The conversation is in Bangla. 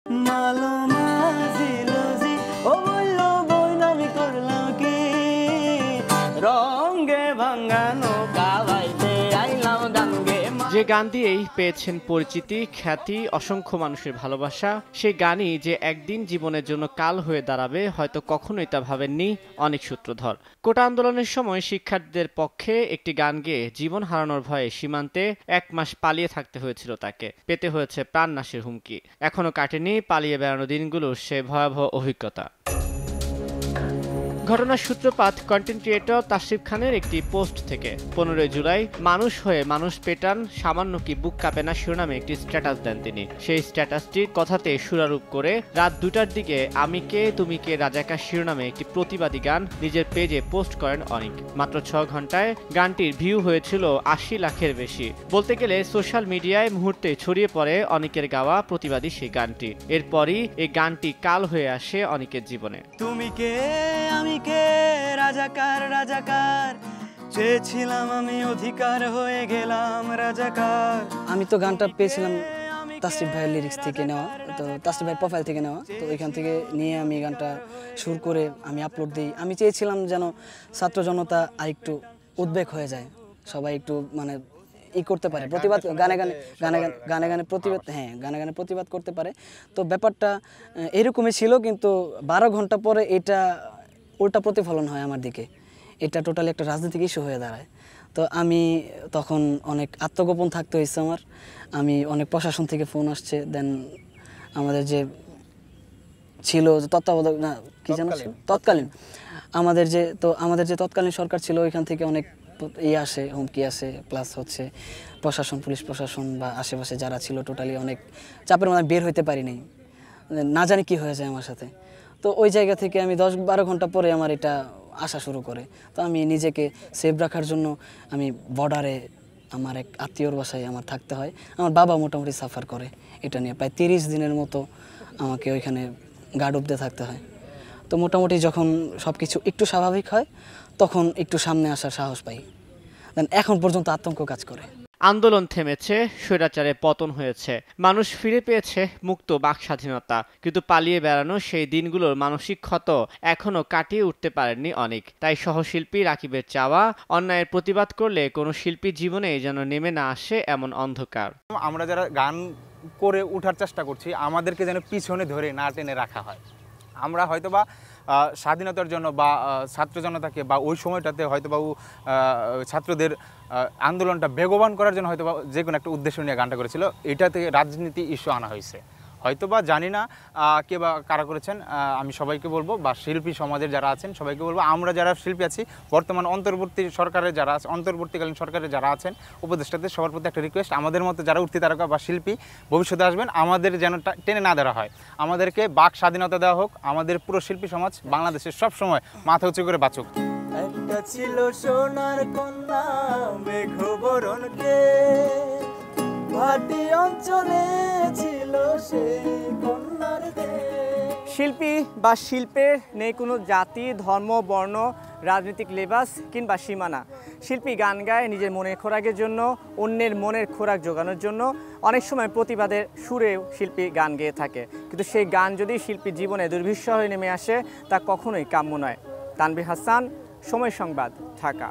মালো মাঝি লজি ও বললো বইন আমি করলাম কি রঙে ভাঙানো কাবাইতে আইলাম গানগে। যে গান দিয়েই পেয়েছেন পরিচিতি, খ্যাতি, অসংখ্য মানুষের ভালোবাসা, সেই গানই যে একদিন জীবনের জন্য কাল হয়ে দাঁড়াবে হয়তো কখনোই তা ভাবেননি অনেক সূত্রধর। কোটা আন্দোলনের সময় শিক্ষার্থীদের পক্ষে একটি গান গেয়ে জীবন হারানোর ভয়ে সীমান্তে 1 মাস পালিয়ে থাকতে হয়েছিল তাকে। পেতে হয়েছে প্রাণনাশের হুমকি। এখনো কাটেনি পালিয়ে বেড়ানো দিনগুলোর সে ভয়াবহ অভিজ্ঞতা। ঘটনার সূত্রপাত কন্টেন্ট ক্রিয়েটর তাসরিফ খানের একটি পোস্ট থেকে। 15 জুলাই মানুষ হয়ে মানুষ পেটান, সামান্য কি বুক কাঁপে না শিরোনামে একটি স্ট্যাটাস দেন তিনি। সেই স্ট্যাটাসটির কথাতে সুরারোপ করে রাত 2টার দিকে আমি কে তুমি কে রাজাকার শিরোনামে একটি প্রতিবাদী গান নিজের পেজে পোস্ট করেন অনিক। মাত্র 6 ঘন্টায় গানটির ভিউ হয়েছিল 80 লাখের বেশি। বলতে গেলে সোশ্যাল মিডিয়ায় মুহূর্তে ছড়িয়ে পড়ে অনিকের গাওয়া প্রতিবাদী সেই গানটি। এরপরই এই গানটি কাল হয়ে আসে অনিকের জীবনে। তুমি কে আমি কে রাজাকার রাজাকার, চেয়েছিলাম আমি অধিকার হয়ে গেলাম রাজাকার। আমি তো গানটা পেয়েছিলাম তাসরিফ ভাইয়ের লিরিক্স থেকে নেওয়া, তো তাসরিফ ভাইয়ের প্রোফাইল থেকে নেওয়া। তো ওইখান থেকে নিয়ে আমি গানটা সুর করে আমি আপলোড দিই। আমি চেয়েছিলাম যেন ছাত্র জনতা আরেকটু উদ্বেগ হয়ে যায়, সবাই একটু মানে করতে পারে, প্রতিবাদ গানে গানে গানে গানে গানে প্রতিবাদ, হ্যাঁ গানে গানে প্রতিবাদ করতে পারে। তো ব্যাপারটা এরকমই ছিল, কিন্তু 12 ঘন্টা পরে এটা উল্টা প্রতিফলন হয় আমার দিকে। এটা টোটালি একটা রাজনৈতিক ইস্যু হয়ে দাঁড়ায়। তো আমি তখন অনেক আত্মগোপন থাকতে হয়েছে আমার। আমি অনেক প্রশাসন থেকে ফোন আসছে, দেন আমাদের যে ছিল তত্ত্বাবধায়ক না কি জানো তৎকালীন আমাদের যে তৎকালীন সরকার ছিল, ওইখান থেকে অনেক আসে, হুমকি আসে, প্লাস হচ্ছে প্রশাসন, পুলিশ প্রশাসন বা আশেপাশে যারা ছিল টোটালি অনেক চাপের মধ্যে বের হইতে পারিনি, না জানি কি হয়ে যায় আমার সাথে। তো ওই জায়গা থেকে আমি 10-12 ঘন্টা পরে আমার এটা আসা শুরু করে। তো আমি নিজেকে সেভ রাখার জন্য আমি বর্ডারে আমার এক আত্মীয়র বাসায় আমার থাকতে হয়। আমার বাবা মোটামুটি সাফার করে এটা নিয়ে, প্রায় 30 দিনের মতো আমাকে ওইখানে গার্ড অফ দিয়ে থাকতে হয়। তো মোটামুটি যখন সব কিছু একটু স্বাভাবিক হয় তখন একটু সামনে আসার সাহস পাই। দেন এখন পর্যন্ত আতঙ্ক কাজ করে। আন্দোলন থেমেছে, স্বৈরাচারে পতন হয়েছে, মানুষ ফিরে পেয়েছে মুক্ত বাক স্বাধীনতা, কিন্তু পালিয়ে বেড়ানো সেই দিনগুলোর মানসিক ক্ষত এখনো কাটিয়ে উঠতে পারেননি অনেক। তাই সহশিল্পী রাকিবের চাওয়া, অন্যায়ের প্রতিবাদ করলে কোনো শিল্পীর জীবনে যেন নেমে না আসে এমন অন্ধকার। আমরা যারা গান করে ওঠার চেষ্টা করছি, আমাদেরকে যেন পিছনে ধরে না টেনে রাখা হয়। আমরা হয়তোবা স্বাধীনতার জন্য বা ছাত্র জনতাকে বা ওই সময়টাতে হয়তোবা ছাত্রদের আন্দোলনটা বেগবান করার জন্য হয়তোবা যে কোনো একটা উদ্দেশ্য নিয়ে গানটা করেছিল। এটাতে রাজনীতি ইস্যু আনা হয়েছে, হয়তোবা জানি না কে বা কারা করেছেন। আমি সবাইকে বলবো, বা শিল্পী সমাজের যারা আছেন সবাইকে বলবো, আমরা যারা শিল্পী আছি বর্তমান অন্তর্বর্তী সরকারের যারা আছে, অন্তর্বর্তীকালীন সরকারের যারা আছেন, উপদেষ্টাদের সবার প্রতি একটা রিকোয়েস্ট, আমাদের মতো যারা উঠতি তারকা বা শিল্পী ভবিষ্যতে আসবেন, আমাদের যেন টেনে না ধরা হয়, আমাদেরকে বাক স্বাধীনতা দেওয়া হোক। আমাদের পুরো শিল্পী সমাজ বাংলাদেশের সব সময় মাথা উঁচু করে বাঁচুক। একটা ছিল সোনার কন্যা মেঘবরণ কে, ভাটি অঞ্চলে ছিল সেই কন্যার দেশ। শিল্পী বা শিল্পের নেই কোনো জাতি, ধর্ম, বর্ণ, রাজনৈতিক লেবাস কিংবা সীমানা। শিল্পী গান গায় নিজের মনের খোরাকের জন্য, অন্যের মনের খোরাক জোগানোর জন্য। অনেক সময় প্রতিবাদের সুরেও শিল্পী গান গেয়ে থাকে, কিন্তু সেই গান যদি শিল্পীর জীবনে দুর্বিষহ হয়ে নেমে আসে তা কখনোই কাম্য নয়। তানভীর হাসান, সময় সংবাদ, ঢাকা।